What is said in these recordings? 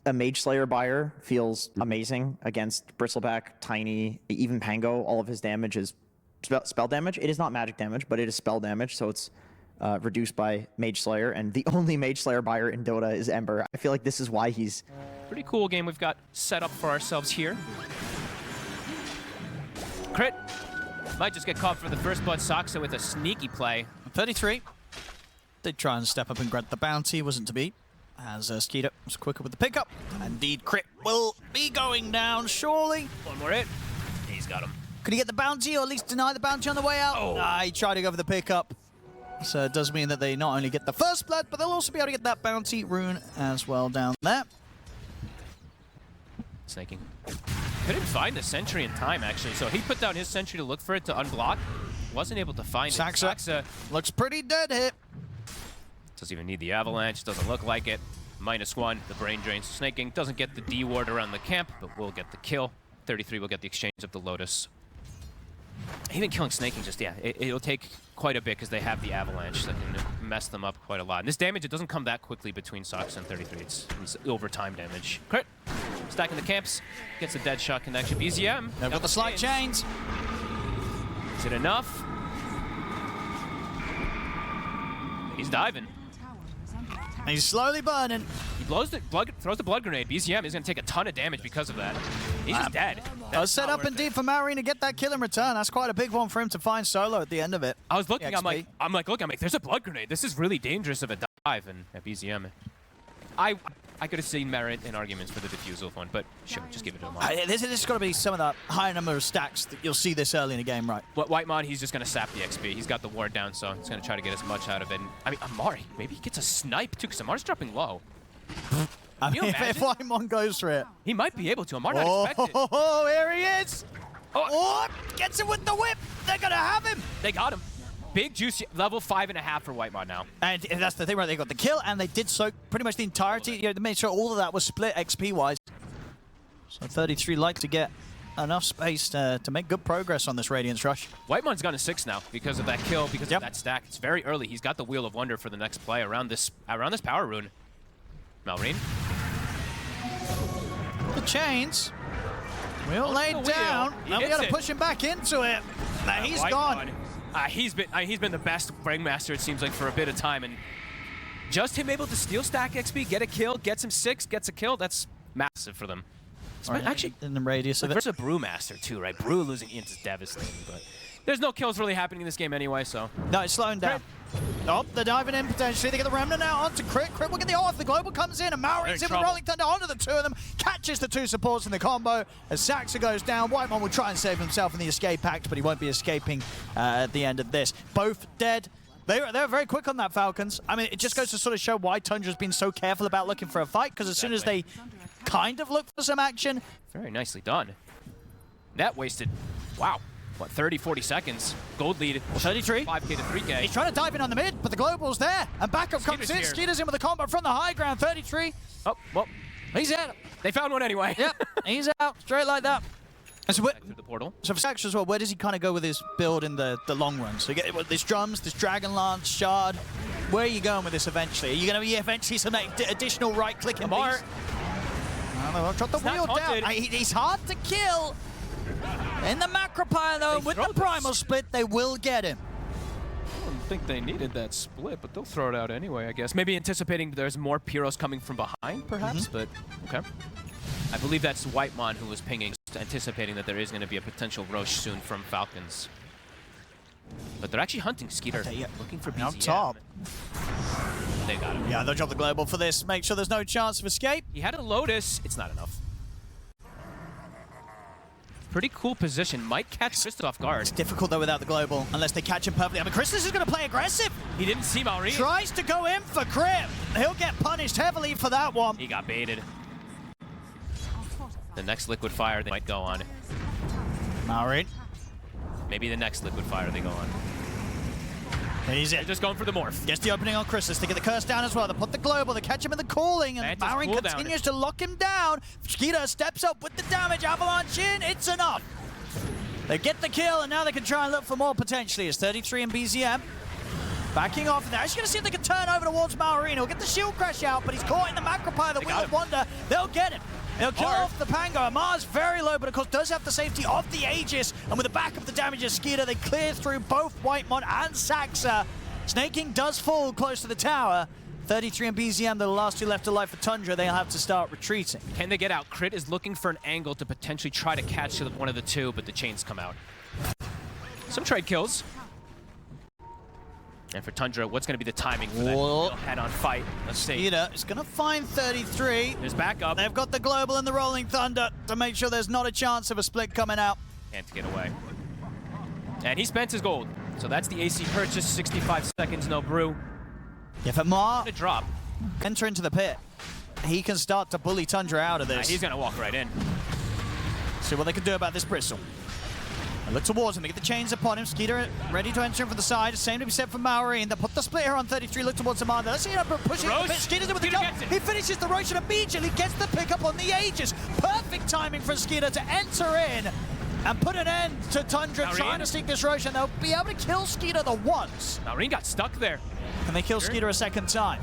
a Mage Slayer buyer feels amazing against Bristleback, Tiny, even Pango. All of his damage is spell damage. It is not magic damage, but it is spell damage, so it's reduced by Mage Slayer. And the only Mage Slayer buyer in Dota is Ember. I feel like this is why he's... Pretty cool game we've got set up for ourselves here. Crit. Might just get caught for the first blood. Saksa with a sneaky play. 33. Did try and step up and grab the bounty, wasn't to be. As Skeeter was quicker with the pickup. Indeed, Crit will be going down, surely. One more hit. He's got him. Could he get the bounty, or at least deny the bounty on the way out? Oh. Nah, he tried to go for the pickup. So it does mean that they not only get the first blood, but they'll also be able to get that bounty rune as well down there. Snaking. Couldn't find the sentry in time, actually. So he put down his sentry to look for it to unblock. Wasn't able to find it. Saksa looks pretty dead hit. Doesn't even need the avalanche. Doesn't look like it. -1. The brain drains. Snaking doesn't get the D ward around the camp, but will get the kill. 33 will get the exchange of the Lotus. Even killing Snaking just, yeah, it'll take quite a bit because they have the avalanche that can mess them up quite a lot. And this damage, it doesn't come that quickly between Saksa and 33. It's overtime damage. Crit. Stacking the camps. Gets a dead shot connection. BZM. They've got the slight chains. Is it enough? He's diving. He's slowly burning. He throws the blood grenade. BZM is going to take a ton of damage because of that. He's just dead. That's set up indeed for Marine to get that kill in return. That's quite a big one for him to find solo at the end of it. I was looking, I'm like, look, there's a blood grenade. This is really dangerous of a dive. And at BZM, I could have seen merit in arguments for the defusal one, but sure, just give it to him. This has got to be some of the high number of stacks that you'll see this early in the game, right? Whitemon, he's just going to sap the XP. He's got the ward down, so he's going to try to get as much out of it. And, I mean, Amari, maybe he gets a snipe, too, because Amari's dropping low. I mean, if Whitemon goes for it. He might be able to. Amari not expected. Oh, here he is! Oh, gets it with the whip! They're going to have him! They got him. Big juicy level 5.5 for Whitemon now. And that's the thing, right? They got the kill, and they did so pretty much the entirety. You know, they made sure all of that was split XP-wise. So 33 like to get enough space to make good progress on this Radiance Rush. Whitemon's gone to 6 now because of that kill, because of that stack. It's very early. He's got the Wheel of Wonder for the next play around this power rune. Malrine. The chains. Wheel laid down. Now we got to push him back into it. Now he's gone. He's been the best Ringmaster, it seems like, for a bit of time, and just him able to steal stack XP, get a kill, gets him 6, gets a kill, that's massive for them. Right. Actually, in the radius of it. There's a Brewmaster too, right? Brew losing Ian is devastating, but there's no kills really happening in this game anyway, so. No, it's slowing down. Oh, they're diving in potentially. They get the Remnant now onto Crit. Crit will get the off. The Global comes in, and Maori's in with Rolling Thunder onto the two of them. Catches the two supports in the combo. As Saksa goes down, Whitemon will try and save himself in the escape act, but he won't be escaping at the end of this. Both dead. They're very quick on that, Falcons. I mean, it just goes to sort of show why Tundra's been so careful about looking for a fight, because as soon as they kind of look for some action. Very nicely done. That wasted, wow. What, 30, 40 seconds. Gold lead. 33. 5K to 3K. He's trying to dive in on the mid, but the Global's there. And backup comes in. Skeeter's in with the combo from the high ground. 33. Oh, well. He's out. They found one anyway. Yep, he's out. Straight like that. So through the portal. So for Saksa as well, where does he kind of go with his build in the long run? So you get this drums, this Dragon Lance, Shard. Where are you going with this eventually? Are you going to be eventually some additional right-clicking beats? Drop the wheel down. He's hard to kill. In the Macropire, though, with the Primal Split, they will get him. I don't think they needed that split, but they'll throw it out anyway, I guess. Maybe anticipating there's more Pyros coming from behind, perhaps, but okay. I believe that's Whitemon who was pinging, anticipating that there is going to be a potential Roche soon from Falcons. But they're actually hunting Skeeter, looking for BZM. On top. They got him. Yeah, they'll drop the Global for this. Make sure there's no chance of escape. He had a Lotus. It's not enough. Pretty cool position. Might catch Krista off guard. It's difficult, though, without the Global, unless they catch him perfectly. I mean, Krista is going to play aggressive. He didn't see Maori. Tries to go in for Crit. He'll get punished heavily for that one. He got baited. The next Liquid Fire they might go on. Maori. Maybe the next Liquid Fire they go on. He's They're just going for the morph. Gets the opening on Christus to get the curse down as well. They put the Global, they catch him in the calling, and Maori continues to lock him down. Skeeter steps up with the damage. Avalanche in, it's enough. They get the kill, and now they can try and look for more potentially. It's 33 in BZM. Backing off, and they're actually going to see if they can turn over towards Malorine. He'll get the shield crash out, but he's caught in the Macropie, the Wheel of Wonder. They'll get him. They'll kill off the Pango. Amar's very low, but of course does have the safety of the Aegis. And with the back of the damage of Skeeter, they clear through both Whitemon and Saxa. Snake King does fall close to the tower. 33 and BZM, the last two left alive for Tundra. They'll have to start retreating. Can they get out? Crit is looking for an angle to potentially try to catch one of the two, but the chains come out. Some trade kills. And for Tundra, what's going to be the timing for that head-on fight? Let's see. Skeeter is going to find 33. There's backup. They've got the Global and the Rolling Thunder to make sure there's not a chance of a split coming out. And to get away. And he spent his gold. So that's the AC purchase. 65 seconds, no brew. If Amar A drop. enter into the pit, he can start to bully Tundra out of this. He's going to walk right in. See what they can do about this Bristle. They look towards him, they get the chains upon him. Skeeter ready to enter in from the side. The same to be said for Malorine. They put the split here on 33, look towards Amanda. Let's see him pushing the pit. Skeeter's in with the jump. He finishes the Roche and immediately gets the pickup on the Aegis. Perfect timing for Skeeter to enter in and put an end to Tundra trying to sneak this Roche, and they'll be able to kill Skeeter the once. Malorine got stuck there. Can they kill Skeeter a second time?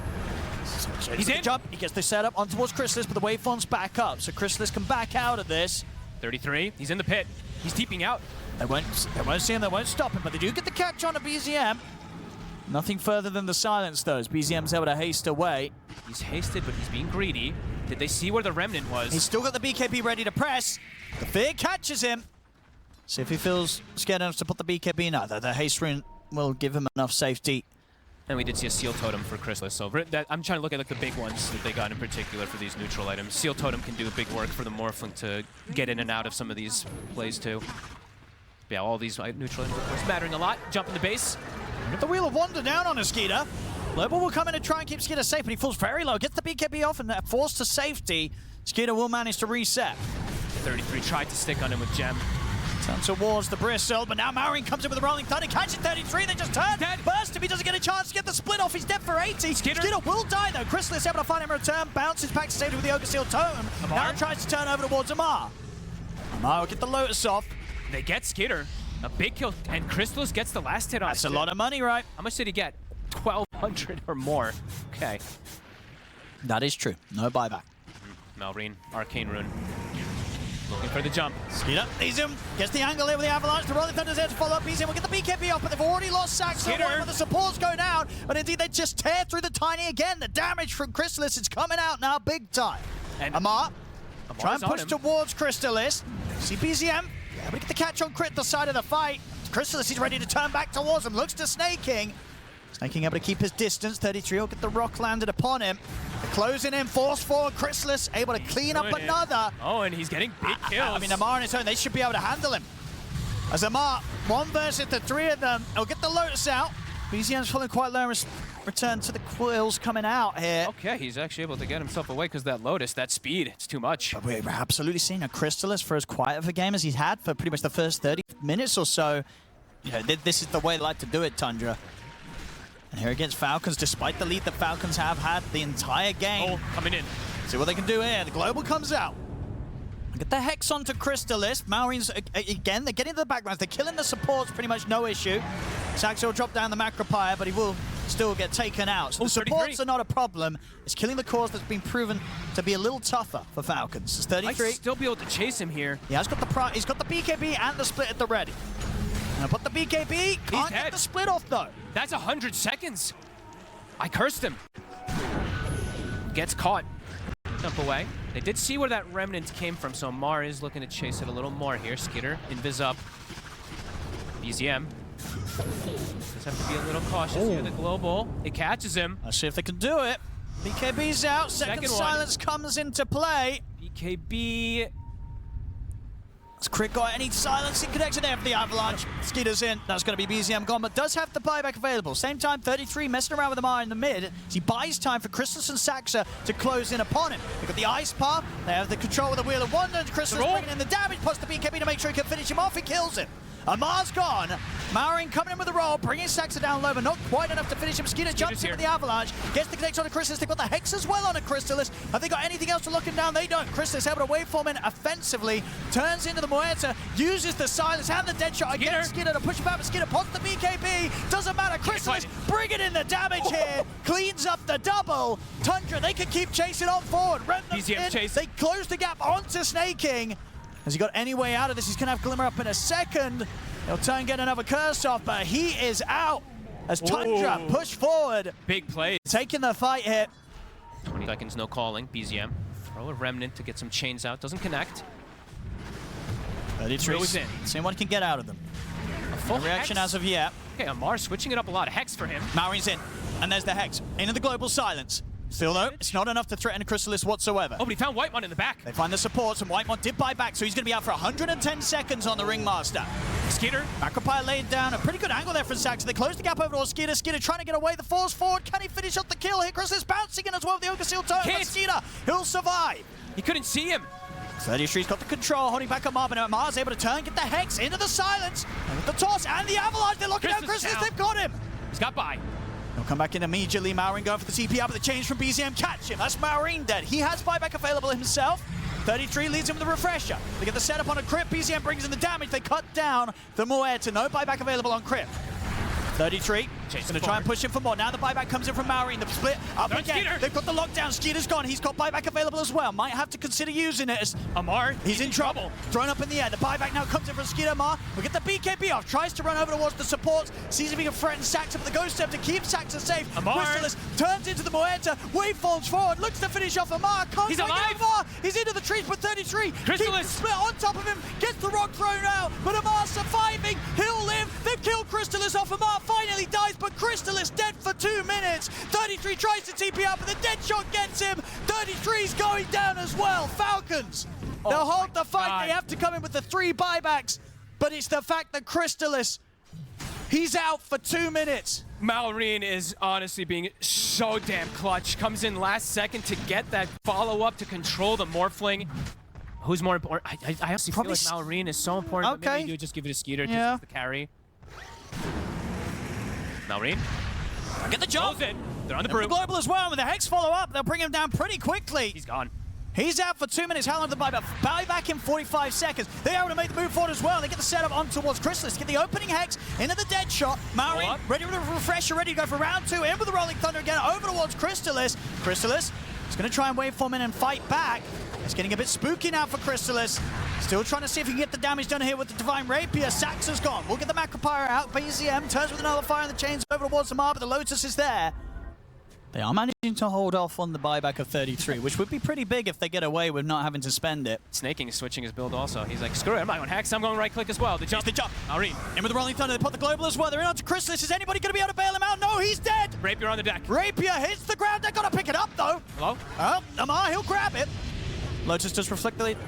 He's in. Jump. He gets the setup on towards Chrysalis, but the waveform's back up, so Chrysalis can back out of this. 33. He's in the pit. He's deeping out. They won't see him, they won't stop him, but they do get the catch on a BZM. Nothing further than the silence, though, as BZM's able to haste away. He's hasted, but he's being greedy. Did they see where the Remnant was? He's still got the BKB ready to press. The Fear catches him. See if he feels scared enough to put the BKB in. No, the haste rune will give him enough safety. And we did see a Seal Totem for Chrysalis. So I'm trying to look at like the big ones that they got in particular for these neutral items. Seal Totem can do big work for the Morphling to get in and out of some of these plays too. Yeah, all these neutral items, of course, mattering a lot. Jump in the base. Get the Wheel of Wonder down on a Skeeter. Global will come in and try and keep Skeeter safe, but he falls very low. Gets the BKB off and forced to safety. Skeeter will manage to reset. 33 tried to stick on him with Gem. Turn towards the Bristle, but now Malorine comes in with the Rolling Thunder, catches 33, they just turn. Burst him, he doesn't get a chance to get the split off, he's dead for 80. Skeeter will die though, Chrysalis able to find him in return, bounces back to safety with the Ogre Seal Totem. Now tries to turn over towards Amar. Amar will get the Lotus off. They get Skeeter. A big kill, and Chrysalis gets the last hit on That's a lot of money, right? How much did he get? 1,200 or more. Okay. That is true. No buyback. Malorine, Arcane Rune. Looking for the jump. Skeeter needs him. Gets the angle here with the Avalanche. The Rolling Thunder's there to follow up. He's in. We'll get the BKB off, but they've already lost Saxon. But the supports go down. But indeed, they just tear through the Tiny again. The damage from Chrysalis is coming out now big time. And Amar try and push towards Chrysalis. See BZM. Yeah, we get the catch on Crit, the side of the fight. Chrysalis is ready to turn back towards him. Looks to Snake King. Snake King able to keep his distance. 33 will get the rock landed upon him. They're closing in, force forward. Chrysalis able to clean up another. Oh, and he's getting big kills. I mean, Amar on his own, they should be able to handle him. As Amar, one versus the three of them. He'll get the Lotus out. BZM's falling quite low. Return to the quills coming out here. Okay, he's actually able to get himself away because that Lotus, that speed, it's too much. But we're absolutely seeing a Chrysalis for as quiet of a game as he's had for pretty much the first 30 minutes or so. You know, this is the way they like to do it, Tundra. And here against Falcons, despite the lead the Falcons have had the entire game. Oh, coming in. See what they can do here. The Global comes out. Get the Hex onto Chrysalis. Malorine's, again, they're getting to the backgrounds. They're killing the supports, pretty much no issue. Saxo will drop down the Macropire, but he will still get taken out. So the supports are not a problem. It's killing the cores that's been proven to be a little tougher for Falcons. It's 33. Might still be able to chase him here. He has got the he's got the BKB and the split at the ready. Now put the BKB. Can't get the split off though. That's 100 seconds. I cursed him. Gets caught. Jump away. They did see where that remnant came from, so Mar is looking to chase it a little more here. Skitter, invis up. BZM. Just have to be a little cautious here. The Global, it catches him. Let's see if they can do it. BKB's out. Second silence comes into play. BKB. Has Crit got any silencing connection there for the Avalanche? Skeeter's in. That's going to be BZM gone, but does have the buyback available. Same time, 33 messing around with Amar in the mid. He buys time for Chrysalis and Saxa to close in upon him. They've got the Ice Path. They have the control of the Wheel of Wonder. And Chrysalis bringing in the damage, plus the BKB to make sure he can finish him off. He kills him. Amar's gone. Maurin coming in with the roll, bringing Saxa down low, but not quite enough to finish him. Skeeter jumps in with the avalanche, gets the connect on a Chrysalis. They've got the Hex as well on a Chrysalis. Have they got anything else to look him down? They don't. Chrysalis able to waveform in offensively, turns into the Muerta, uses the silence and the dead shot against Skeeter to push him back, but Skeeter pots the BKB. Doesn't matter. Chrysalis bringing in the damage here, cleans up the double. Tundra, they can keep chasing on forward. They close the gap onto Snaking. Has he got any way out of this? He's going to have Glimmer up in a second. He'll try and get another curse off, but he is out as Tundra push forward. Big play. Taking the fight here. 20 seconds, no calling. BZM. Throw a Remnant to get some chains out. Doesn't connect. 33. Seeing what he can get out of them. A full reaction Hex. as of yet. Okay, Amar switching it up a lot. Hex for him. Maurin's in. And there's the Hex. Into the global silence. Still though, it's not enough to threaten a Chrysalis whatsoever. Oh, but he found Whitemon in the back. They find the supports, and Whitemon did buy back, so he's going to be out for 110 seconds on the Ringmaster. Skeeter. Macropire laid down a pretty good angle there from Saxa. They close the gap over to Skeeter. Skeeter trying to get away. The force forward. Can he finish up the kill here? Chrysalis bouncing in as well with the Ogre Seal turn. But Skeeter, he'll survive. He couldn't see him. 33's got the control, holding back Amar, but Amar's able to turn, get the Hex into the silence. And with the toss and the avalanche, they're looking at Chrysalis. They've got him. He's got by. He'll come back in immediately. Maurin going for the TP out, but the change from BZM catch him. That's Maurin dead. He has buyback available himself. 33 leads him with the refresher. They get the setup on a Crypt. BZM brings in the damage. They cut down the Muerta. No buyback available on Crypt. 33. Going to try and push him for more. Now the buyback comes in from Maurin. The split up again. Skeeter. They've got the lockdown. Skeeter's gone. He's got buyback available as well. Might have to consider using it as Amar. He's in trouble. Thrown up in the air. The buyback now comes in from Skeeter. Amar will get the BKB off. Tries to run over towards the supports. Sees if he can threaten Saxa, but the ghost step to keep Saxa safe. Amar. Chrysalis turns into the Muerta. Waveforms forward. Looks to finish off Amar. Can't He's quite get alive. Amar. He's into the trees, but 33. Chrysalis. Keeps the split on top of him. Gets the rock thrown out, but Amar surviving. He'll live. They've killed Chrysalis off. Amar finally dies, but Chrysalis dead for 2 minutes. 33 tries to TP up, but the dead shot gets him. 33's going down as well. Falcons. They'll hold the fight. God. They have to come in with the 3 buybacks, but it's the fact that Chrysalis, he's out for 2 minutes. Maurin is honestly being so damn clutch. Comes in last second to get that follow-up to control the Morphling. Who's more important? I honestly feel like Maurin is so important, but maybe you just give it a Skeeter just for the carry. Maurin. Get the jump. They're on the Brew. Global as well with the Hex follow up. They'll bring him down pretty quickly. He's gone. He's out for 2 minutes. How long did the buyback? Buyback in 45 seconds. They're able to make the move forward as well. They get the setup on towards Chrysalis. Get the opening Hex into the dead shot. Maurin ready with a refresher, ready to go for round 2. In with the Rolling Thunder again over towards Chrysalis. Chrysalis is going to try and waveform in and fight back. It's getting a bit spooky now for Chrysalis. Still trying to see if he can get the damage done here with the Divine Rapier. Saxa's gone. We'll get the Macropire out. BZM turns with another fire in the chains over towards Amar, but the Lotus is there. They are managing to hold off on the buyback of 33, which would be pretty big if they get away with not having to spend it. Snaking is switching his build also. He's like, screw it, I'm not going Hex, I'm going right click as well. The jump. Maurin in with the Rolling Thunder. They put the Global as well. They're in onto Chrysalis. Is anybody going to be able to bail him out? No, he's dead. Rapier on the deck. Rapier hits the ground. They're going to pick it up, though. Hello? Oh, Amar, he'll grab it. Lotus just reflect the lead.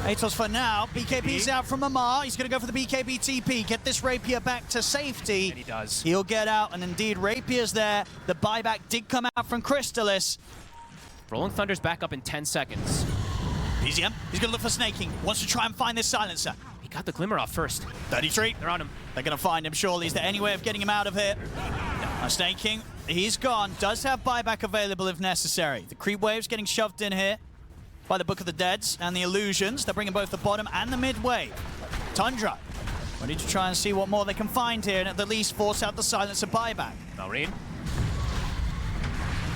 Atos for now. BKB's out from Amar. He's going to go for the BKB TP. Get this Rapier back to safety. And he does. He'll get out, and indeed, Rapier's there. The buyback did come out from Chrysalis. Rolling Thunder's back up in 10 seconds. BZM, he's going to look for Snaking. Wants to try and find this silencer. He got the Glimmer off first. 33. They're on him. They're going to find him, surely. Is there any way of getting him out of here? Snaking, he's gone. Does have buyback available if necessary. The creep wave's getting shoved in here by the Book of the Deads and the Illusions. They're bringing both the bottom and the mid wave. Tundra, ready to try and see what more they can find here and at the least force out the silencer buyback. Maurin.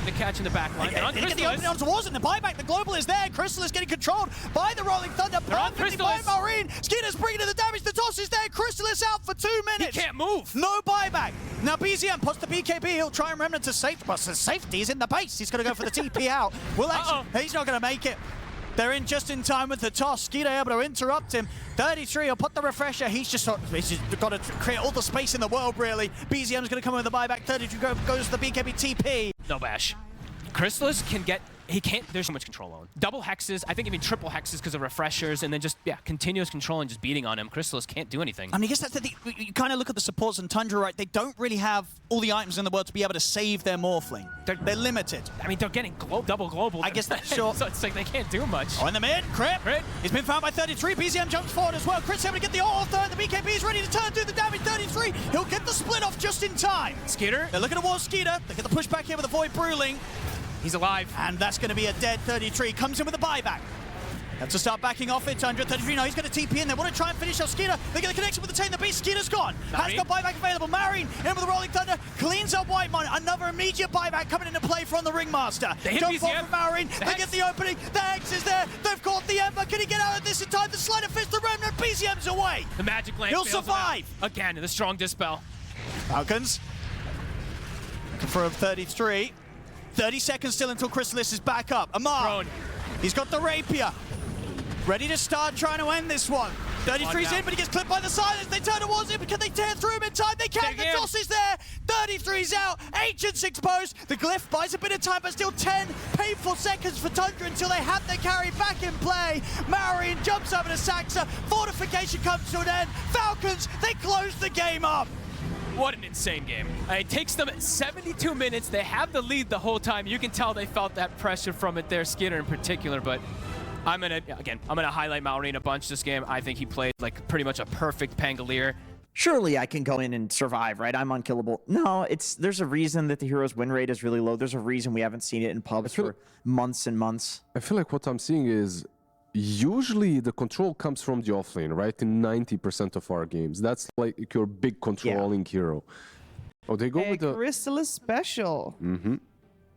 The catch in the back line. They get the opening on towards it. The buyback, the Global is there. Chrysalis getting controlled by the Rolling Thunder. Perfectly by Maurin. Skeeter's bringing in the damage. The toss is there. Chrysalis out for 2 minutes. He can't move. No buyback. Now BZM puts the BKB. He'll try and remnant to safety. But safety is in the base. He's going to go for the TP out. Well, actually, he's not going to make it. They're in just in time with the toss. Skeeter able to interrupt him. 33 will put the refresher. He's just got to create all the space in the world, really. BZM's going to come in with the buyback. 33 goes to the BKB TP. No bash. Chrysalis can get he can't, there's so much control on. Double hexes, I think even triple hexes because of refreshers, and then just, yeah, continuous control and just beating on him. Crystallis can't do anything. I mean, I guess that's the thing. You kind of look at the supports in Tundra, right? They don't really have all the items in the world to be able to save their Morphling. They're limited. I mean, they're getting double global. I guess that's sure. So it's like they can't do much. Oh, in the mid, Crit. Crit. He's been found by 33. BZM jumps forward as well. Crit's able to get the auto. The BKB is ready to turn through the damage. 33. He'll get the split off just in time. Skeeter. They're looking towards Skeeter. They get the push back here with the Void Brewing. He's alive. And that's going to be a dead 33. Comes in with a buyback. Have to start backing off it. Tundra 33. Now he's going to TP in. They want to try and finish off Skeeter. They get the connection with the Tame the Beast. Skeeter's gone. Has got buyback available. Marine in with the Rolling Thunder. Cleans up Whitemon. Another immediate buyback coming into play from the Ringmaster. They hit Jump forward BZM. from Marine. They get the opening. The Hex is there. They've caught the Ember. Can he get out of this in time? The Slider Fist, the Remnant. BZM's away. The Magic Lamp He'll fails him survive. out. Again, the strong Dispel. Falcons. Looking for a 33. 30 seconds still until Crystallis is back up. Amar. Prone. He's got the Rapier. Ready to start trying to end this one. 33's in, but he gets clipped by the silence. They turn towards him. Can they tear through him in time? They can. Dig The in. toss is there. 33's out. Ancient's exposed. The Glyph buys a bit of time, but still 10 painful seconds for Tundra until they have their carry back in play. Marion jumps over to Saxa. Fortification comes to an end. Falcons, they close the game up. What an insane game. It takes them 72 minutes. They have the lead the whole time. You can tell they felt that pressure from it there, Skinner in particular, but I'm gonna highlight Malrine a bunch this game. I think he played like pretty much a perfect Pangolier. Surely I can go in and survive, right? I'm unkillable. No, there's a reason that the hero's win rate is really low. There's a reason we haven't seen it in pubs for months and months. I feel like what I'm seeing is usually the control comes from the offlane, right? In 90% of our games. That's like your big controlling hero. Oh, they go with the Crystallis special.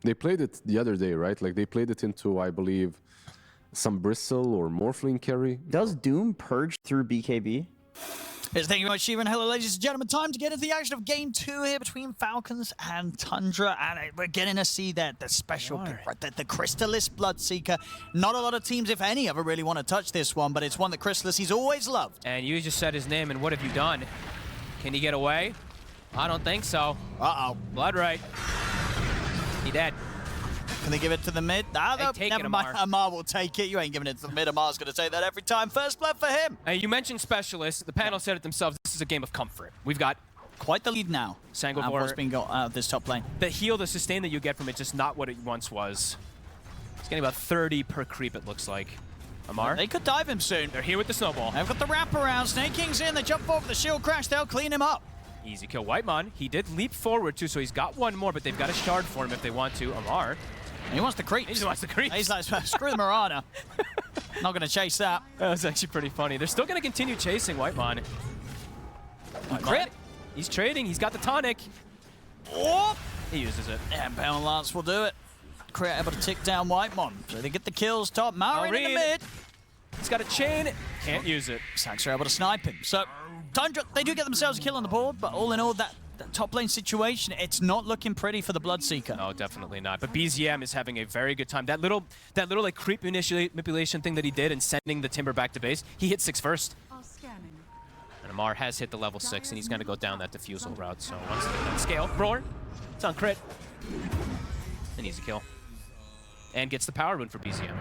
They played it the other day, right? Like they played it into, I believe, some Bristle or Morphling carry. Does Doom purge through BKB? Yes, thank you very much, Shiva, and hello, ladies and gentlemen. Time to get into the action of Game 2 here between Falcons and Tundra, and we're getting to see that the special pick, right? The Crystallis Bloodseeker. Not a lot of teams, if any, ever really want to touch this one, but it's one that Crystallis he's always loved. And you just said his name, and what have you done? Can he get away? I don't think so. Uh-oh. Blood right. He dead. Can they give it to the mid? Ah, Hey, no, take it, never mind. Amar. Amar will take it. You ain't giving it to the mid. Amar's going to take that every time. First blood for him. You mentioned specialists. The panel said it themselves. This is a game of comfort. We've got Quite the lead now. Sangobor. What's been going out of this top lane? the heal, the sustain that you get from it, just not what it once was. It's getting about 30 per creep, it looks like. Amar? They could dive him soon. They're here with the snowball. They've got the wraparound. Snake King's in. They jump over the shield crash. They'll clean him up. Easy kill. Whitemon, he did leap forward too, so he's got one more, but they've got a shard for him if they want to. Amar. He wants the creeps. He just wants the creeps. He's like, screw the Marana. Not going to chase that. That was actually pretty funny. They're still going to continue chasing Whitemon. Crit. He's trading. He's got the tonic. Oh! He uses it. And Pound Lance will do it. Crit able to tick down Whitemon. So they get the kills top. Marin in the Marin. mid. He's got a chain. Can't use it. Sax are able to snipe him. So Tundra, they do get themselves a kill on the board, but all in all, that top lane situation, it's not looking pretty for the Bloodseeker. No, definitely not. But BZM is having a very good time. That little like creep manipulation thing that he did and sending the Timber back to base, he hit 6 first. And Amar has hit the level 6, and he's going to go down that defusal route. So once they get that scale, roar, it's on crit. An easy kill. And gets the power rune for BZM.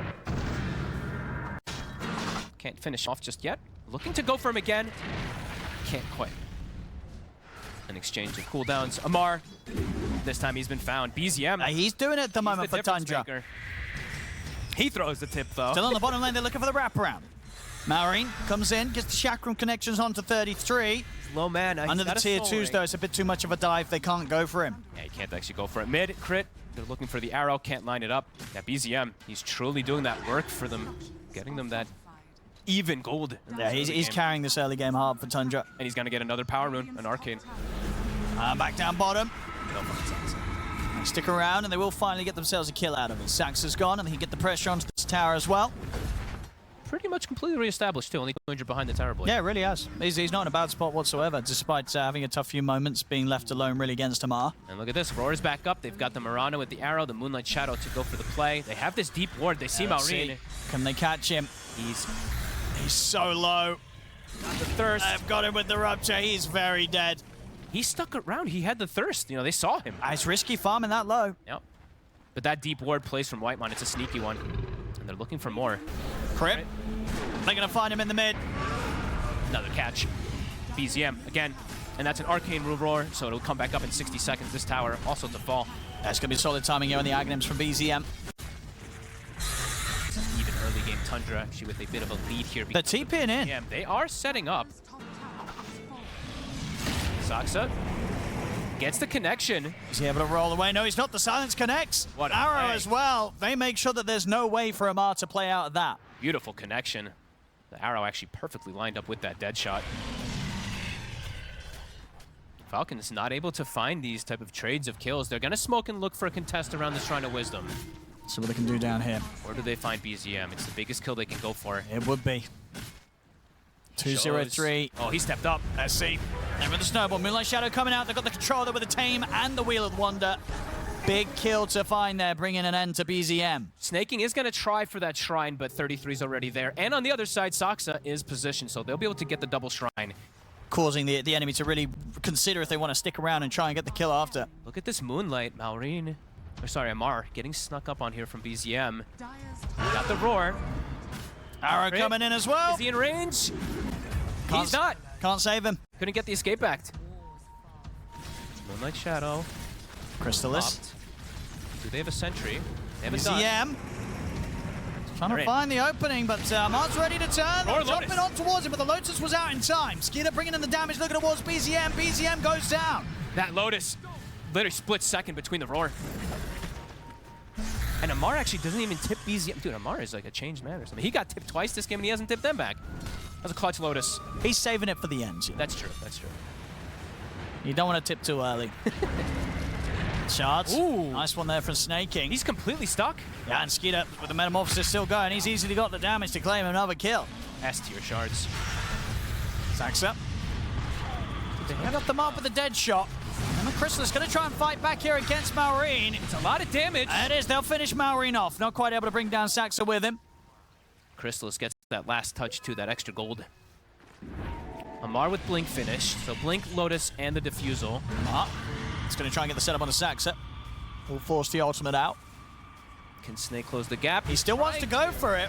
Can't finish off just yet. Looking to go for him again. Can't quite. An exchange of cooldowns. Amar, this time he's been found. BZM. He's doing it at the moment for Tundra. Maker. He throws the tip though. Still on the bottom lane, they're looking for the wraparound. Marine comes in, gets the chakram connections onto 33. Low mana. Under the tier 2s, though, it's a bit too much of a dive. They can't go for him. Yeah, he can't actually go for it. Mid, crit. They're looking for the arrow, can't line it up. Yeah, BZM, he's truly doing that work for them, getting them that even gold. Yeah, he's carrying this early game hard for Tundra. And he's going to get another power rune, an arcane. Back down bottom. They stick around, and they will finally get themselves a kill out of it. Sax is gone, and he can get the pressure onto this tower as well. Pretty much completely reestablished, too. Only 200 behind the tower blade. Yeah, it really has. He's not in a bad spot whatsoever, despite having a tough few moments, being left alone really against Amar. And look at this. Aurora's back up. They've got the Murano with the arrow, the Moonlight Shadow to go for the play. They have this deep ward. They see Maureen. Can they catch him? He's so low. the thirst. I've got him with the rupture. He's very dead. He stuck around. He had the thirst. You know, they saw him. It's risky farming that low. Yep. But that deep ward placed from Whitemon, it's a sneaky one. And they're looking for more. Crip. They're going to find him in the mid. Another catch. BZM again. And that's an arcane roar, so it'll come back up in 60 seconds. This tower also to fall. That's going to be solid timing here on the Aghanims from BZM. Even early game Tundra actually with a bit of a lead here. They're TPing in. Yeah, they are setting up. Saksa gets the connection. Is he able to roll away? No, he's not. The silence connects. What a Arrow play. as well. They make sure that there's no way for Amar to play out of that. Beautiful connection. The arrow actually perfectly lined up with that dead shot. Falcons not able to find these type of trades of kills. They're going to smoke and look for a contest around the Shrine of Wisdom. See what they can do down here. Or do they find BZM? It's the biggest kill they can go for. It would be. 2-0-3. Oh, he stepped up. Let's see. And with the snowball, Moonlight Shadow coming out. They've got the controller with the Tame and the Wheel of Wonder. Big kill to find there, bringing an end to BZM. Snaking is going to try for that shrine, but 33's already there. And on the other side, Saksa is positioned, so they'll be able to get the double shrine. Causing the enemy to really consider if they want to stick around and try and get the kill after. Look at this Moonlight, Maureen. Or sorry, Amar getting snuck up on here from BZM. Got the roar. Arrow coming in as well. Is he in range? He's not. Can't save him. Couldn't get the escape act. Moonlight Shadow. Crystallis. Popped. Do they have a sentry? They haven't done. BZM. Trying to find the opening, but Amar's ready to turn. Or Jumping Lotus. on towards him, but the Lotus was out in time. Skeeter bringing in the damage, looking towards BZM. BZM goes down. That Lotus literally split second between the roar. And Amar actually doesn't even tip BZM. Dude, Amar is like a changed man or something. He got tipped twice this game and he hasn't tipped them back. That was a clutch Lotus. He's saving it for the end. That's true, that's true. You don't want to tip too early. Shards. Ooh. Nice one there from Snaking. He's completely stuck. Yeah, and Skeeter with the Metamorphosis still going. He's easily got the damage to claim another kill. S tier shards. Saxa. They got them up with a dead shot. And the Crystal's going to try and fight back here against Maureen. It's a lot of damage. It is. They'll finish Maureen off. Not quite able to bring down Saxa with him. Crystallis gets that last touch to that extra gold. Amar with Blink finish. So Blink, Lotus, and the Diffusal. It's going to try and get the setup on the Saxa. Will force the ultimate out. Can Snake close the gap? He still wants to go for it.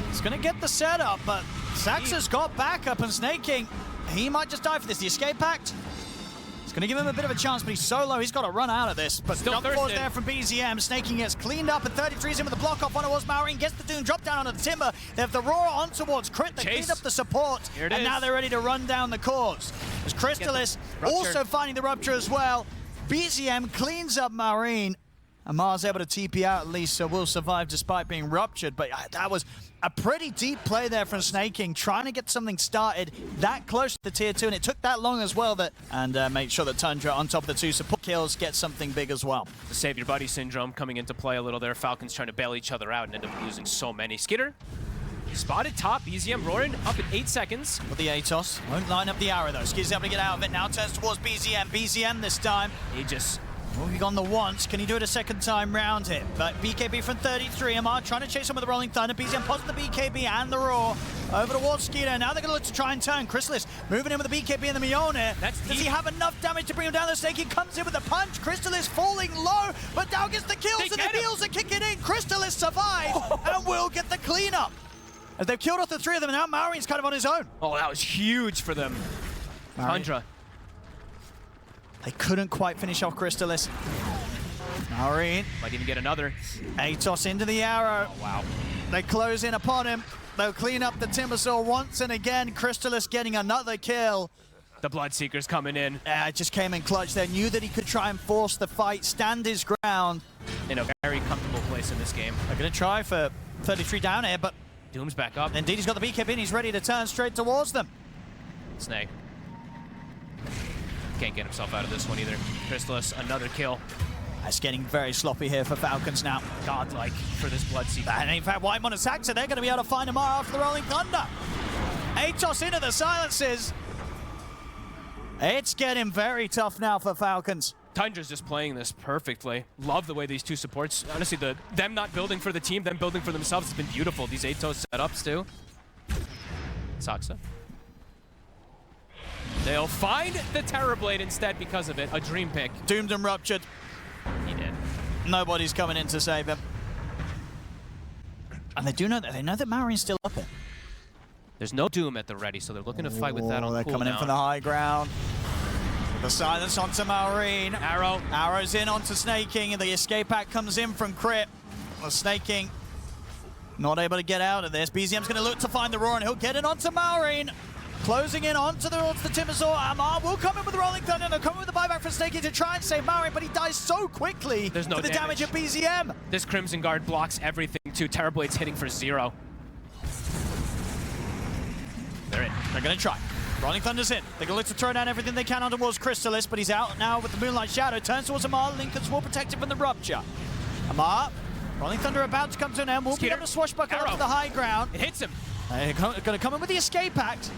He's going to get the setup, but Saxa's got backup, and Snaking, he might just die for this. The escape pact. It's going to give him a bit of a chance, but he's so low, he's got to run out of this. But Still jump force there from BZM. Snaking gets cleaned up, and 33's in with the block off on towards Maureen. Gets the Doom, drop down onto the Timber. They have the Roar on towards Crit. They cleaned up the support, and now they're ready to run down the cores. As Crystallis also finding the Rupture as well. BZM cleans up Maureen. Amar's able to TP out at least, so will survive despite being ruptured. But that was a pretty deep play there from Snaking, trying to get something started that close to the tier 2, and it took that long as well. And make sure that Tundra, on top of the 2 support kills, gets something big as well. The Save Your Buddy syndrome coming into play a little there. Falcons trying to bail each other out and end up losing so many. Skitter spotted top. BZM roaring up in 8 seconds. With the Atos. Won't line up the arrow though. Skitter's able to get out of it. Now turns towards BZM. BZM this time. He just... Moving on the once. Can he do it a second time round here? But BKB from 33. Amar trying to chase him with the Rolling Thunder. BZM positive the BKB and the Roar. Over towards Skeeter. Now they're going to look to try and turn. Crystallis moving in with the BKB and the Mjolnir. Does he have enough damage to bring him down? The Snake, he comes in with a punch. Crystallis falling low, but now gets the kills and the heals are kicking in. Crystallis survives and will get the cleanup. As they've killed off the 3 of them, and now Maureen's kind of on his own. Oh, that was huge for them. Tundra. They couldn't quite finish off Crystallis. Maureen. Might even get another. Atos into the arrow. Oh, wow. They close in upon him. They'll clean up the Timbersaw once and again. Crystallis getting another kill. The Bloodseeker's coming in. Just came in clutch there. Knew that he could try and force the fight, stand his ground. In a very comfortable place in this game. They're going to try for 33 down here, but Doom's back up. indeed he's got the BKB and he's ready to turn straight towards them. Snake. Can't get himself out of this one either. Crystallis, another kill. It's getting very sloppy here for Falcons now. Godlike for this Bloodseeker. And in fact, Whitemon and Saxa, they're going to be able to find Amar after the Rolling Thunder. Atos into the silences. It's getting very tough now for Falcons. Tundra's just playing this perfectly. Love the way these 2 supports, honestly, them not building for the team, them building for themselves has been beautiful. These Atos setups too. Saksa. They'll find the Terrorblade instead because of it. A dream pick. Doomed and ruptured. He did. Nobody's coming in to save him. And they know that Maorine's still up it. There's no Doom at the ready, so they're looking to fight with that on They're coming in from the high ground. The silence onto Maureen. Arrow's in onto Snaking, and the escape pack comes in from Crit. Well, Snaking not able to get out of this. BZM's going to look to find the Roar, and he'll get it onto Maureen. Closing in onto the Timbersaw. Amar will come in with the Rolling Thunder, and they'll come in with the buyback for Snaking to try and save Maureen, but he dies so quickly There's no to the damage of BZM. This Crimson Guard blocks everything, too. Terrorblade's hitting for 0. They're in. They're going to try. Rolling Thunder's in. They're going to look to throw down everything they can on towards Crystalis, but he's out now with the Moonlight Shadow. Turns towards Amar. Lincoln's will protect him from the Rupture. Amar, Rolling Thunder about to come to an end. Will be able to swashbuckle up to the high ground. It hits him. They're going to come in with the Escape Act.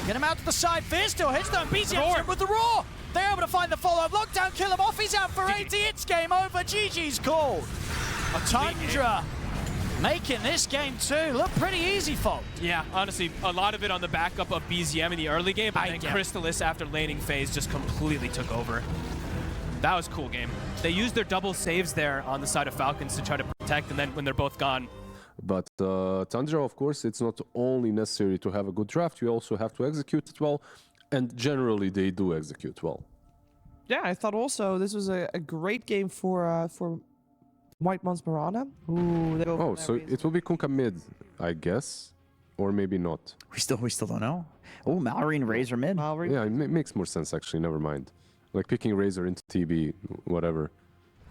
Get him out to the side. Fear still hits them. BZM's in with the Roar. They're able to find the follow-up. Lockdown, kill him off. He's out for 80. It's game over. GG's called. Tundra making this game too look pretty easy, Folk. Yeah, honestly, a lot of it on the backup of BZM in the early game, but then Crystalis after laning phase just completely took over. That was a cool game. They used their double saves there on the side of Falcons to try to protect, and then when they're both gone. But Tundra, of course, it's not only necessary to have a good draft, you also have to execute it well, and generally they do execute well. Yeah, I thought also this was a great game for White Mons Marana. Ooh, oh, so it will be Kunkka mid, I guess, or maybe not. We still don't know. Oh, Mallory and Razor mid. Mallory. Yeah, it makes more sense actually. Never mind. Like picking Razor into TB, whatever.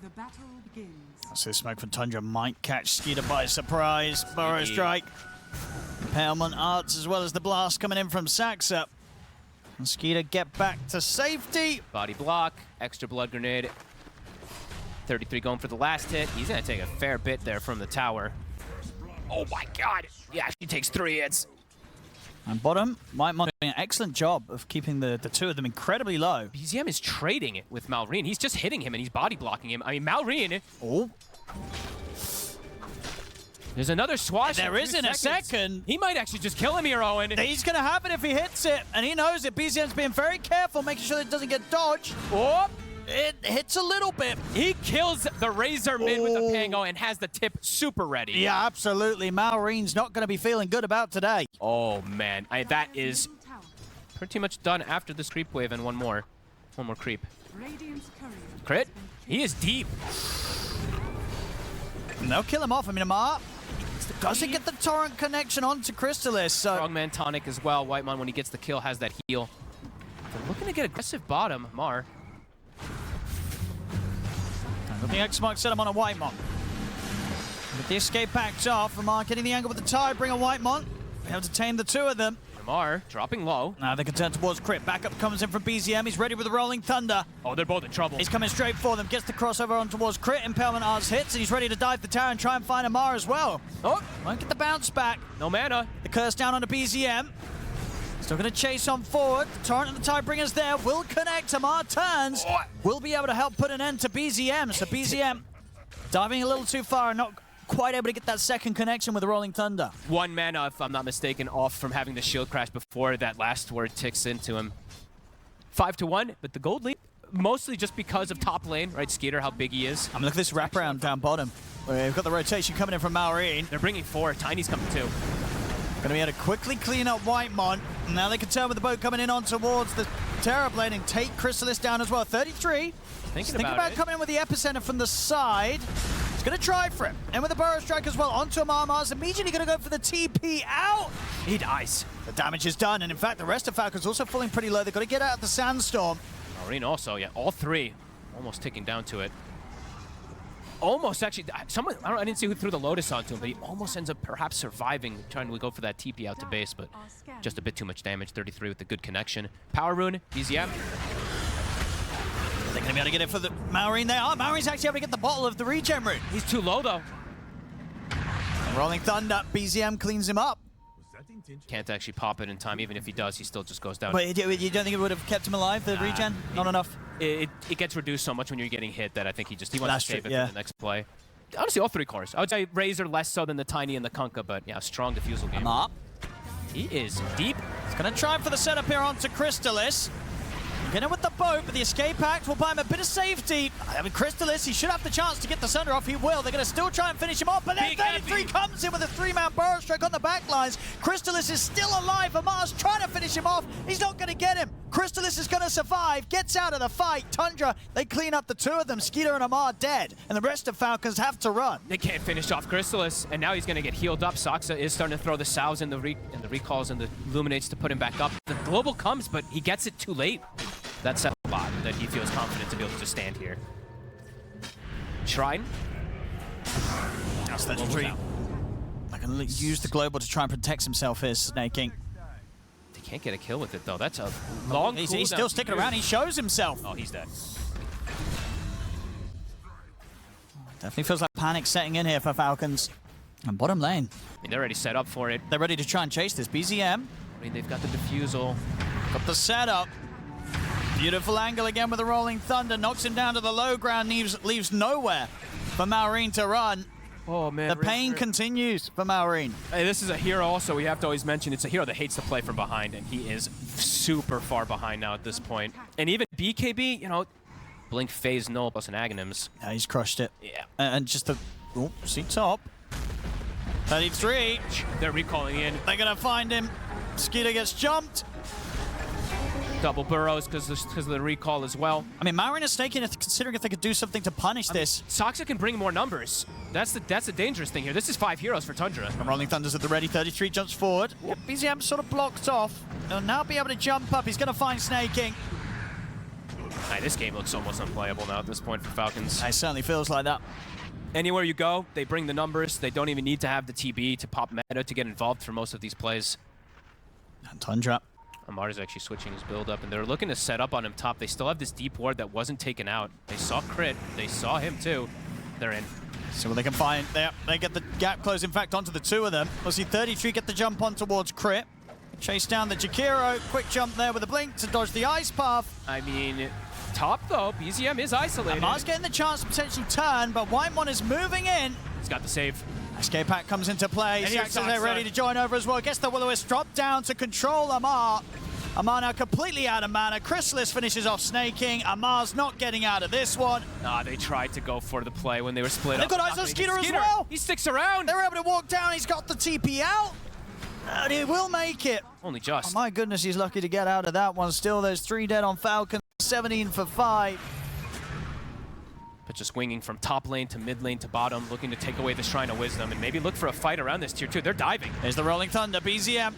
The battle begins. So smoke from Tundra might catch Skeeter by surprise. Burrow strike. Impalement Arts as well as the blast coming in from Saxa. And Skeeter get back to safety. Body block, extra blood grenade. 33 going for the last hit. He's going to take a fair bit there from the tower. Oh my god! Yeah, she takes 3 hits. And bottom, White Mon doing an excellent job of keeping the two of them incredibly low. BZM is trading it with Malrine. He's just hitting him and he's body blocking him. I mean, Malrine. Oh. There's another swash. There is in a second. He might actually just kill him here, Owen. He's going to have it if he hits it, and he knows it. BZM's being very careful, making sure that it doesn't get dodged. Oh. It hits a little bit. He kills the Razor mid with the Pango and has the tip super ready. Yeah, absolutely. Malrine's not going to be feeling good about today. Oh, man. That is pretty much done after this creep wave and one more. One more creep. Crit? He is deep. And they'll kill him off. I mean, Amar doesn't get the torrent connection onto Crystalis. So Strongman tonic as well. Whitemon, when he gets the kill, has that heal. They're looking to get aggressive bottom. Mar. The X-Mark set him on a Whitemon. With the escape packed off, Amar getting the angle with the tie, bring a Whitemon. They have to tame the two of them. Mar dropping low. Now they can turn towards Crit. Backup comes in from BZM. He's ready with the Rolling Thunder. Oh, they're both in trouble. He's coming straight for them. Gets the crossover on towards Crit. Impalement Arts hits, and he's ready to dive the tower and try and find Amar as well. Oh, won't get the bounce back. No mana. The curse down onto BZM. Still going to chase on forward. The Torrent and the Tidebringers there will connect. Amar turns. Will be able to help put an end to BZM. So BZM diving a little too far and not quite able to get that second connection with the Rolling Thunder. 1 mana, if I'm not mistaken, off from having the shield crash before that last word ticks into him. 5-1, but the gold lead, mostly just because of top lane, right? Skeeter, how big he is. I mean, look at this wraparound down bottom. We've got the rotation coming in from Malrine. They're bringing 4. Tiny's coming too. Going to be able to quickly clean up Whitemon. Now they can turn with the boat coming in on towards the Terrorblade and take Crystalis down as well. 33. Thinking about coming in with the epicenter from the side. He's going to try for it. And with the Burrow Strike as well onto Amar's immediately going to go for the TP out. He dies. The damage is done. And in fact, the rest of Falcons also falling pretty low. They've got to get out of the Sandstorm. Marine also, yeah, all 3 almost ticking down to it. Almost actually, someone, I didn't see who threw the Lotus onto him, but he almost ends up perhaps surviving, trying to go for that TP out to base, but just a bit too much damage. 33 with the good connection. Power Rune, BZM. They're going to be able to get it for the Malrine. They are. Malrine's actually able to get the bottle of the regen rune. He's too low though. Rolling Thunder, BZM cleans him up. Can't actually pop it in time. Even if he does, he still just goes down. But you don't think it would have kept him alive, the regen? Not enough? It gets reduced so much when you're getting hit that I think he wants to save it yeah. for the next play. Honestly, all 3 cores. I would say Razor less so than the Tiny and the Kunkka, but yeah, strong defusal game. Up. He is deep. He's going to try for the setup here onto Crystalis. Get him with the boat, but the escape act will buy him a bit of safety. I mean, Crystalis, he should have the chance to get the Sunder off. He will. They're going to still try and finish him off, but then 33 comes in with a 3-man burrow stroke on the back lines. Crystalis is still alive. Amar's trying to finish him off. He's not going to get him. Crystalis is going to survive, gets out of the fight. Tundra, they clean up the two of them. Skeeter and Amar dead, and the rest of Falcons have to run. They can't finish off Crystalis, and now he's going to get healed up. Soxa is starting to throw the salves and the recalls and the illuminates to put him back up. The global comes, but he gets it too late. That's a lot that he feels confident to be able to just stand here. Shrine. That's the tree. I can use the global to try and protect himself here, Snaking. They can't get a kill with it, though. That's a long He's still sticking around. He shows himself. Oh, he's dead. Definitely feels like panic setting in here for Falcons. And bottom lane. I mean, they're already set up for it. They're ready to try and chase this. BZM. I mean, they've got the defusal. Got the setup. Beautiful angle again with the Rolling Thunder. Knocks him down to the low ground. Leaves nowhere for Maureen to run. Oh, man. The pain continues for Maureen. Hey, this is a hero also we have to always mention. It's a hero that hates to play from behind, and he is super far behind now at this point. And even BKB, you know, Blink, Phase, Null, plus an Aghanims. Yeah, he's crushed it. Yeah. And just the... Oh, see top. 33. They're recalling in. They're going to find him. Skeeter gets jumped. Double burrows because of the recall as well. I mean, Maureen is considering if they could do something to punish this. Soxa can bring more numbers. That's the dangerous thing here. This is 5 heroes for Tundra. And Rolling Thunder's at the ready. 33 jumps forward. Yep. BZM sort of blocked off. He'll now be able to jump up. He's going to find Snaking. Hey, this game looks almost unplayable now at this point for Falcons. It certainly feels like that. Anywhere you go, they bring the numbers. They don't even need to have the TB to pop meta to get involved for most of these plays. And Tundra. Amar is actually switching his build up, and they're looking to set up on him top. They still have this deep ward that wasn't taken out. They saw Crit. They saw him too. They're in. See what they can find. They get the gap closed, in fact, onto the two of them. We'll see 33 get the jump on towards Crit. Chase down the Jakiro. Quick jump there with a blink to dodge the ice path. I mean, top though, BZM is isolated. Amar's getting the chance to potentially turn, but Whitemon is moving in. He's got the save. Escape pack comes into play. And here's Saxon there ready to join over as well. Gets the Will-O-Wisp drop down to control Amar. Amar now completely out of mana. Crystalis finishes off Snaking. Amar's not getting out of this one. Nah, they tried to go for the play when they were split They've up. got eyes on Skeeter as well. He sticks around. They were able to walk down. He's got the TP out. And he will make it. Only just. Oh my goodness, he's lucky to get out of that one. Still, there's 3 dead on Falcons. 17 for 5. But just winging from top lane to mid lane to bottom, looking to take away the Shrine of Wisdom and maybe look for a fight around this tier 2. They're diving. There's the Rolling Thunder. BZM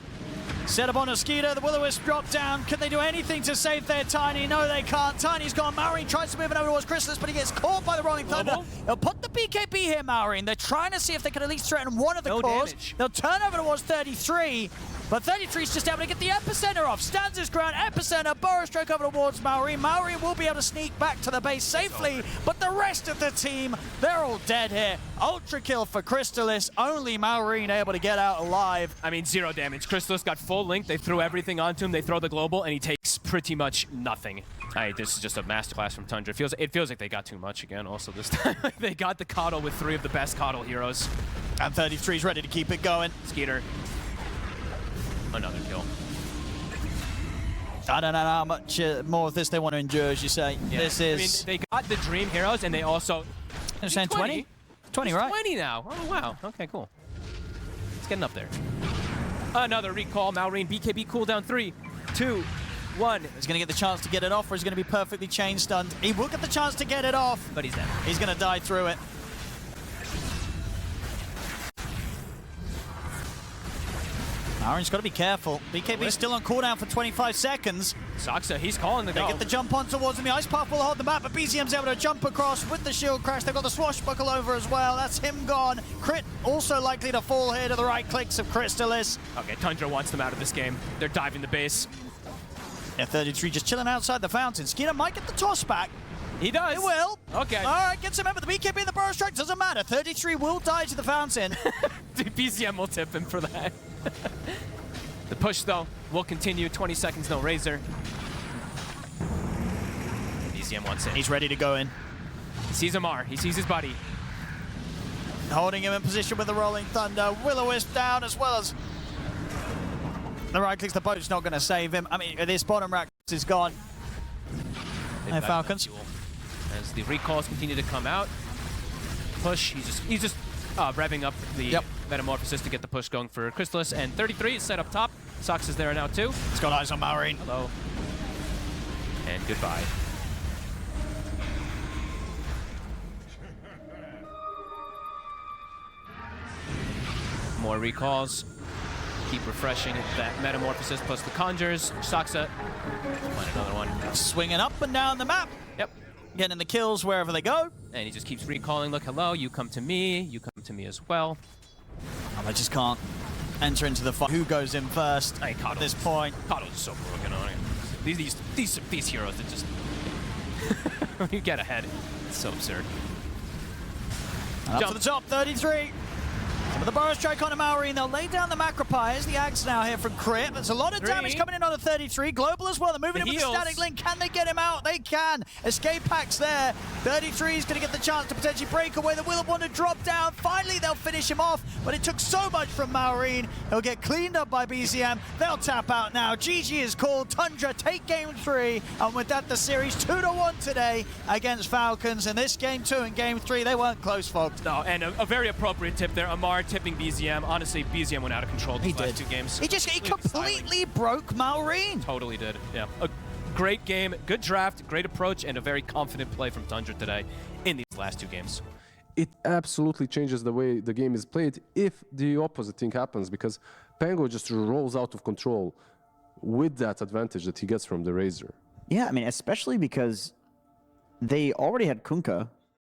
set up on a Skeeter. The Will-O-Wisp drop down. Can they do anything to save their Tiny? No, they can't. Tiny's gone. Maureen tries to move it over towards Crystalis, but he gets caught by the Rolling Thunder. They'll put the BKB here, Maureen. They're trying to see if they can at least threaten one of the cores. Damage. They'll turn over towards 33. But 33's just able to get the Epicenter off. Stands his ground. Epicenter. Burrow stroke over towards Maureen. Maureen will be able to sneak back to the base safely. But the rest of the team, they're all dead here. Ultra kill for Crystalis. Only Maureen able to get out alive. I mean, 0 damage. Crystalis got full link. They threw everything onto him. They throw the global, and he takes pretty much nothing. This is just a masterclass from Tundra. It feels like they got too much again also this time. They got the Coddle with 3 of the best Coddle heroes. And 33's ready to keep it going. Skeeter. Another kill. I don't know how much more of this they want to endure, as you say. Yeah. This is... I mean, they got the Dream Heroes, and they also... They're saying 20? 20, right? 20 now. Oh, wow. Okay, cool. It's getting up there. Another recall. Maureen, BKB cooldown. 3, 2, 1. He's going to get the chance to get it off, or he's going to be perfectly chain stunned. He will get the chance to get it off. But he's dead. He's going to die through it. Maureen's got to be careful. BKB's still on cooldown for 25 seconds. Soxa, he's calling the They go. get the jump on towards him. The ice path will hold them back, but BZM's able to jump across with the shield crash. They've got the swashbuckle over as well. That's him gone. Crit also likely to fall here to the right clicks of Crystalis. Okay, Tundra wants them out of this game. They're diving the base. Yeah, 33 just chilling outside the fountain. Skeeter might get the toss back. He does. It will. Okay. All right, gets him in with the BKB and the burrow strike. Doesn't matter. 33 will die to the fountain. BZM will tip him for that. The push, though, will continue. 20 seconds, no Razor. BZM wants it. He's ready to go in. He sees Amar. He sees his buddy. Holding him in position with the Rolling Thunder. Will-O-Wisp down as well as the right clicks. The boat's not going to save him. I mean, this bottom rack is gone. Hey, Falcons. As the recalls continue to come out. Push, he's just revving up the Metamorphosis to get the push going for Crystallis, and 33 is set up top. Sox is there now too. He's got eyes on Maureen. Hello. And goodbye. More recalls. Keep refreshing that Metamorphosis plus the Conjures. Soxa, find another one. Swinging up and down the map. Yep. Getting the kills wherever they go. And he just keeps recalling, look, hello, you come to me as well. And they just can't enter into the fight. Who goes in first at this point? Kado's so broken on it. These heroes that just... when you get ahead, it's so absurd. And up to the top, 33. Some of the Burrow strike on a Maureen. They'll lay down the Macropires. The Ags now here from Crit. There's a lot of damage coming in on the 33. Global as well. They're moving in with the static link. Can they get him out? They can. Escape packs there. 33 is going to get the chance to potentially break away. The will want to drop down. Finally, they'll finish him off. But it took so much from Maureen. He'll get cleaned up by BZM. They'll tap out now. GG is called. Tundra take game 3. And with that, the series 2-1 today against Falcons. And this game 2 and game 3, they weren't close, folks. No, and a very appropriate tip there. Amar tipping BZM. Honestly, BZM went out of control these last 2 games. He completely broke Maureen. Totally did, yeah. A great game, good draft, great approach, and a very confident play from Tundra today in these last 2 games. It absolutely changes the way the game is played if the opposite thing happens, because Pango just rolls out of control with that advantage that he gets from the Razor. Yeah, I mean, especially because they already had Kunkka